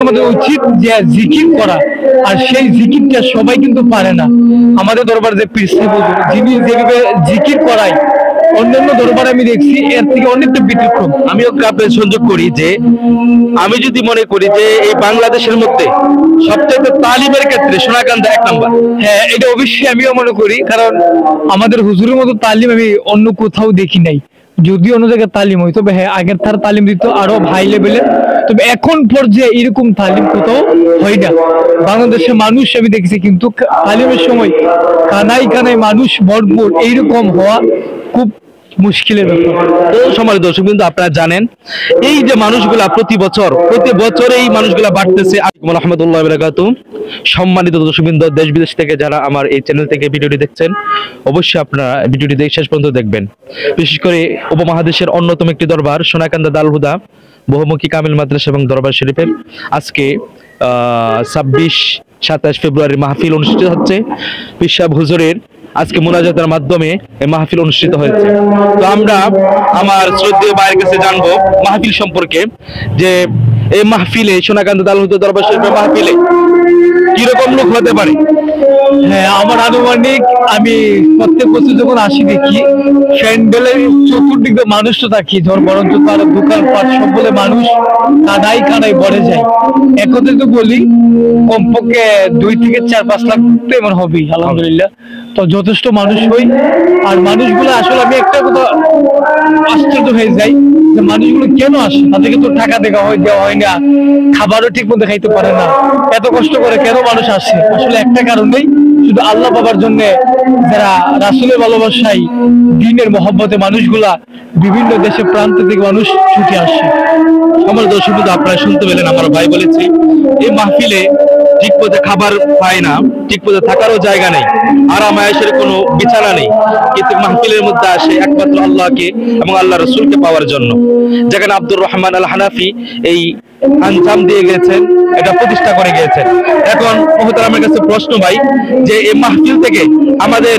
আমাদের উচিত যে জিকির করা, আর সেই জিকিরটা সবাই কিন্তু পারে না। আমাদের দরবার যে পীর সাহেব হুজুর যিনি যেভাবে জিকির করায়, অন্যান্য দরবারে আমি দেখছি এর থেকে অনেকটা ব্যতিক্রম। আমিও আপনার সংযোগ করি যে আমি যদি মনে করি যে এই বাংলাদেশের মধ্যে সবচেয়ে তালিমের ক্ষেত্রে সোনাকান্দা 1 নম্বর। হ্যাঁ, এটা অবশ্যই আমিও মনে করি, কারণ আমাদের হুজুরের মতো তালিম আমি অন্য কোথাও দেখি নাই। যদি অন্য জায়গায় তালিম হয়, তবে হ্যাঁ আগের তার তালিম দিত আরো হাই লেভেলের, তবে এখন পর্যায়ে এরকম তালিম কোথাও হয় না। বাংলাদেশের মানুষ আমি দেখছি কিন্তু তালিমের সময় কানাই কানাই মানুষ ভরপুর, এইরকম হওয়া খুব মুশকিলের ব্যাপার। তো সম্মানিত দর্শক বিন্দু, আপনারা জানেন এই যে মানুষগুলা প্রতি বছর এই মানুষগুলা বাড়তেছে। আসসালামু রাহমাতুল্লাহি ওয়া বারাকাতুহু। সম্মানিত দর্শক বিন্দু, দেশ বিদেশ থেকে যারা আমার এই চ্যানেল থেকে ভিডিওটি দেখছেন, অবশ্যই আপনারা ভিডিওটি দেখে শেষ পর্যন্ত দেখবেন। বিশেষ করে উপমহাদেশের অন্যতম একটি দরবার সোনাকান্দা দারুল হুদা বহুমুখী কামিল মাদ্রাসা এবং দরবার শরীফের আজকে 26-27 ফেব্রুয়ারি মাহফিল অনুষ্ঠিত হচ্ছে। পীর সাহেব হুজুরের আজকে মুনাজাতের মাধ্যমে এই মাহফিল অনুষ্ঠিত হয়েছে। তো আমরা আমার শ্রদ্ধেয় ভাইয়ের কাছে জানবো মাহফিল সম্পর্কে, যে এই মাহফিলে সোনাকান্দা দারুল হুদা দরবার শরীফের মাহফিলে কিরকম লোক হতে পারে। হ্যাঁ, আমার আনুমানিক আমি প্রত্যেক বছর যখন আসি দেখি প্যান্ডেলের চতুর্দিক দিয়ে মানুষ তো থাকি, ধর বরঞ্চ তার দোকানপাট সব বলে মানুষ কানাই কানাই ভরে যায়। একত্রে তো বলি কমপক্ষে 2 থেকে 4-5 লাখ তো এমন হবেই আলহামদুলিল্লাহ। তো যথেষ্ট মানুষ হই, আর মানুষগুলো আসলে আমি একটা কথা আশ্চর্য হয়ে যাই যে মানুষগুলো কেন আসে। তাদেরকে তো টাকা দেওয়া হয় না, খাবারও ঠিক মতো খাইতে পারে না, এত কষ্ট করে কেন মানুষ আসে? আসলে একটা কারণেই, শুধু আল্লাহ বাবার জন্য, যারা রাসূলের ভালোবাসায় দ্বীনের মহব্বতে মানুষগুলা বিভিন্ন দেশে প্রান্ত থেকে মানুষ ছুটে আসে। আমার দর্শক বিন্দু, আপনারা শুনতে পেলেন, আমার ভাই বলেছে এই মাহফিলে ঠিক পথে খাবার পায় না, ঠিক পথে থাকারও জায়গা নেই, আরাম আয়েশের কোনো বিছানা নেই, কিন্তু মাহফিলের মধ্যে আসে একমাত্র আল্লাহকে এবং আল্লাহ রসুলকে পাওয়ার জন্য। যেখানে আব্দুর রহমান আল হানাফি এই আঞ্জাম দিয়ে গেছেন, এটা প্রতিষ্ঠা করে গিয়েছেন। এখন মোহতারামের কাছে প্রশ্ন ভাই, যে এই মাহফিল থেকে আমাদের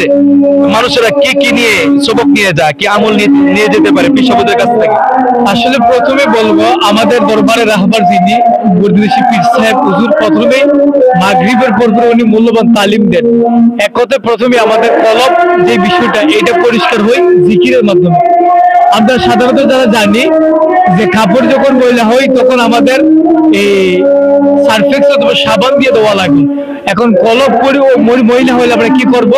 মানুষেরা কি কি নিয়ে সবক নিয়ে যায়, কি আমল নিয়ে যেতে পারে পীর সাহেবদের কাছ থেকে? আসলে প্রথমে বলবো, আমাদের দরবারে রাহবার যিনি বর্দিদেশী পীর সাহেব হুজুর, প্রথমে মাগরিবের পর উনি মূল্যবান তালিম দেন। এক কথায় প্রথমে আমাদের কলব যে বিষয়টা, এটা পরিষ্কার হয় জিকিরের মাধ্যমে। আমরা সাধারণত যারা জানি যে কাপড় যখন ময়লা হয় তখন আমাদের এই সারফেক্স অথবা সাবান দিয়ে দেওয়া লাগে। এখন কলব করে ময়লা হলে আমরা কি করব?